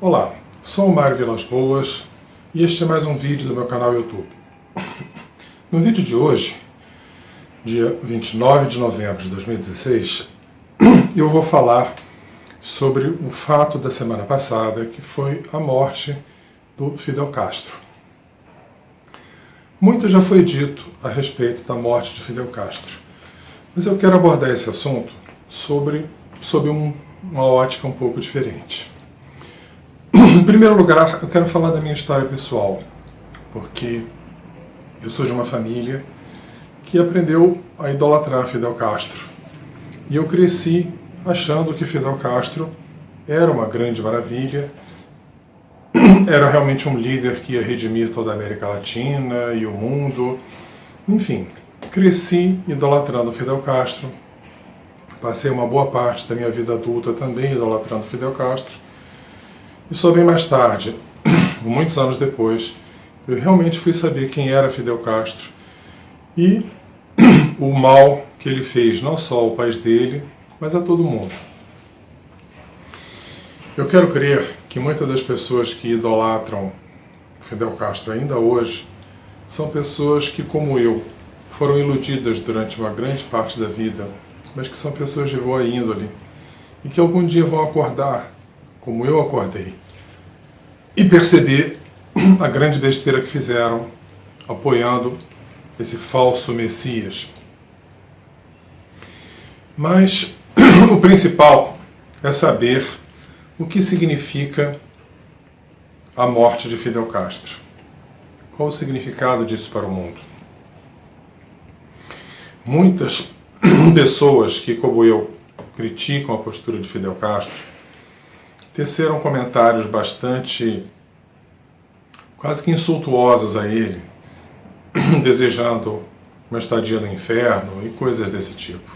Olá, sou o Mário Vilas Boas e este é mais um vídeo do meu canal YouTube. No vídeo de hoje, dia 29 de novembro de 2016, eu vou falar sobre o fato da semana passada, que foi a morte do Fidel Castro. Muito já foi dito a respeito da morte de Fidel Castro, mas eu quero abordar esse assunto sob uma ótica um pouco diferente. Em primeiro lugar, eu quero falar da minha história pessoal, porque eu sou de uma família que aprendeu a idolatrar Fidel Castro. E eu cresci achando que Fidel Castro era uma grande maravilha, era realmente um líder que ia redimir toda a América Latina e o mundo. Enfim, cresci idolatrando Fidel Castro, passei uma boa parte da minha vida adulta também idolatrando Fidel Castro, e só bem mais tarde, muitos anos depois, eu realmente fui saber quem era Fidel Castro e o mal que ele fez não só ao país dele, mas a todo mundo. Eu quero crer que muitas das pessoas que idolatram Fidel Castro ainda hoje são pessoas que, como eu, foram iludidas durante uma grande parte da vida, mas que são pessoas de boa índole e que algum dia vão acordar, como eu acordei, e perceber a grande besteira que fizeram apoiando esse falso Messias. Mas o principal é saber o que significa a morte de Fidel Castro. Qual o significado disso para o mundo? Muitas pessoas que, como eu, criticam a postura de Fidel Castro teceram comentários bastante, quase que insultuosos a ele, desejando uma estadia no inferno e coisas desse tipo.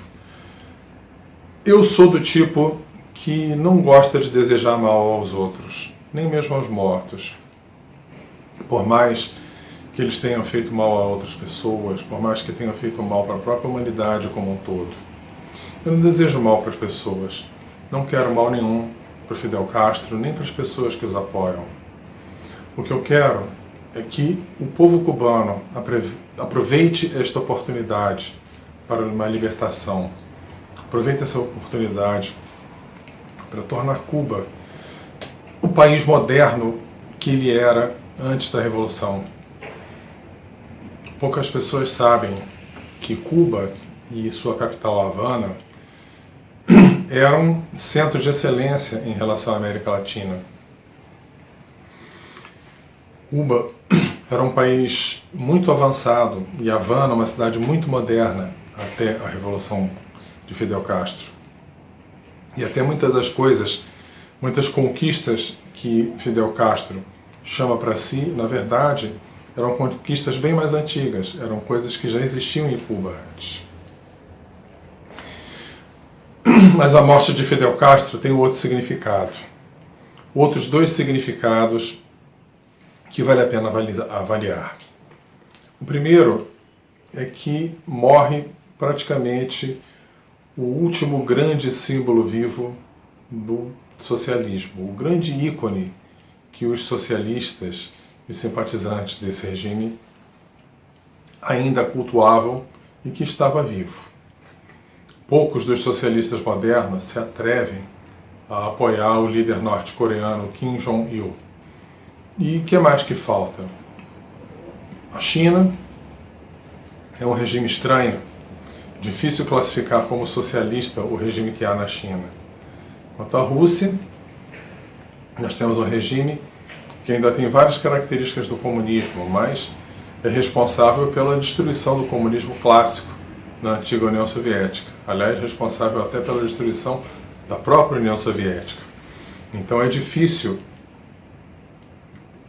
Eu sou do tipo que não gosta de desejar mal aos outros, nem mesmo aos mortos. Por mais que eles tenham feito mal a outras pessoas, por mais que tenham feito mal para a própria humanidade como um todo. Eu não desejo mal para as pessoas, não quero mal nenhum para Fidel Castro, nem para as pessoas que os apoiam. O que eu quero é que o povo cubano aproveite esta oportunidade para uma libertação. Aproveite essa oportunidade para tornar Cuba o país moderno que ele era antes da Revolução. Poucas pessoas sabem que Cuba e sua capital, Havana, eram centros de excelência em relação à América Latina. Cuba era um país muito avançado e Havana uma cidade muito moderna até a Revolução de Fidel Castro. E até muitas das coisas, muitas conquistas que Fidel Castro chama para si, na verdade, eram conquistas bem mais antigas, eram coisas que já existiam em Cuba antes. Mas a morte de Fidel Castro tem outro significado. Outros dois significados que vale a pena avaliar. O primeiro é que morre praticamente o último grande símbolo vivo do socialismo, o grande ícone que os socialistas e os simpatizantes desse regime ainda cultuavam e que estava vivo. Poucos dos socialistas modernos se atrevem a apoiar o líder norte-coreano Kim Jong-il. E o que mais que falta? A China é um regime estranho, difícil classificar como socialista o regime que há na China. Quanto à Rússia, nós temos um regime que ainda tem várias características do comunismo, mas é responsável pela destruição do comunismo clássico na antiga União Soviética. Aliás, responsável até pela destruição da própria União Soviética. Então é difícil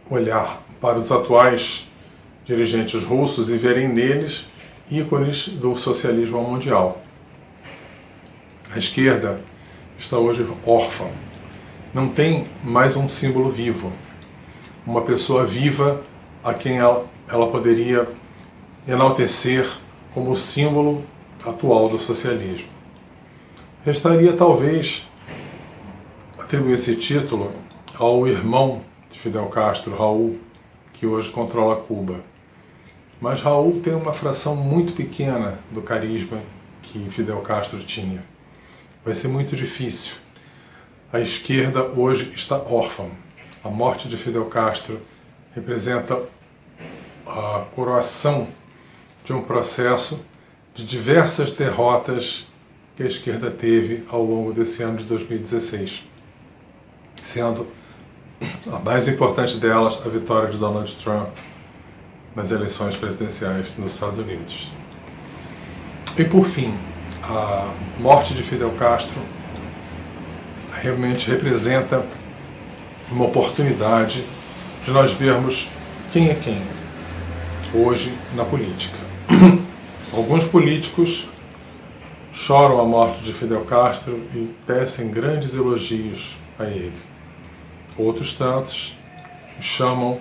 olhar para os atuais dirigentes russos e verem neles ícones do socialismo mundial. A esquerda está hoje órfã. Não tem mais um símbolo vivo. Uma pessoa viva a quem ela poderia enaltecer como o símbolo atual do socialismo. Restaria talvez atribuir esse título ao irmão de Fidel Castro, Raul, que hoje controla Cuba. Mas Raul tem uma fração muito pequena do carisma que Fidel Castro tinha. Vai ser muito difícil. A esquerda hoje está órfã. A morte de Fidel Castro representa a coroação de um processo de diversas derrotas que a esquerda teve ao longo desse ano de 2016, sendo a mais importante delas a vitória de Donald Trump nas eleições presidenciais nos Estados Unidos. E por fim, a morte de Fidel Castro realmente representa uma oportunidade de nós vermos quem é quem hoje na política. Alguns políticos choram a morte de Fidel Castro e tecem grandes elogios a ele. Outros tantos o chamam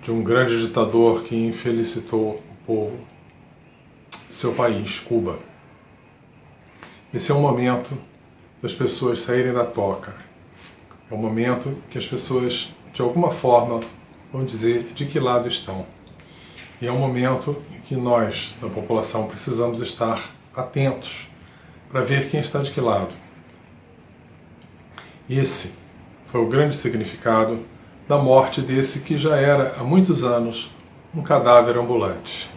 de um grande ditador que infelicitou o povo de seu país, Cuba. Esse é o momento das pessoas saírem da toca. É o momento que as pessoas, de alguma forma, vão dizer de que lado estão. E é um momento em que nós, da população, precisamos estar atentos para ver quem está de que lado. Esse foi o grande significado da morte desse que já era, há muitos anos, um cadáver ambulante.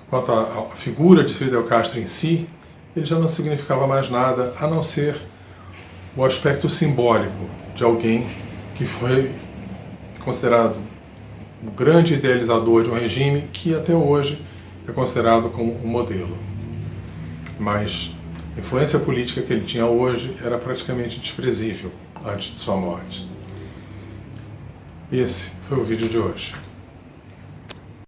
Quanto à figura de Fidel Castro em si, ele já não significava mais nada a não ser o aspecto simbólico de alguém que foi considerado o grande idealizador de um regime que até hoje é considerado como um modelo. Mas a influência política que ele tinha hoje era praticamente desprezível antes de sua morte. Esse foi o vídeo de hoje.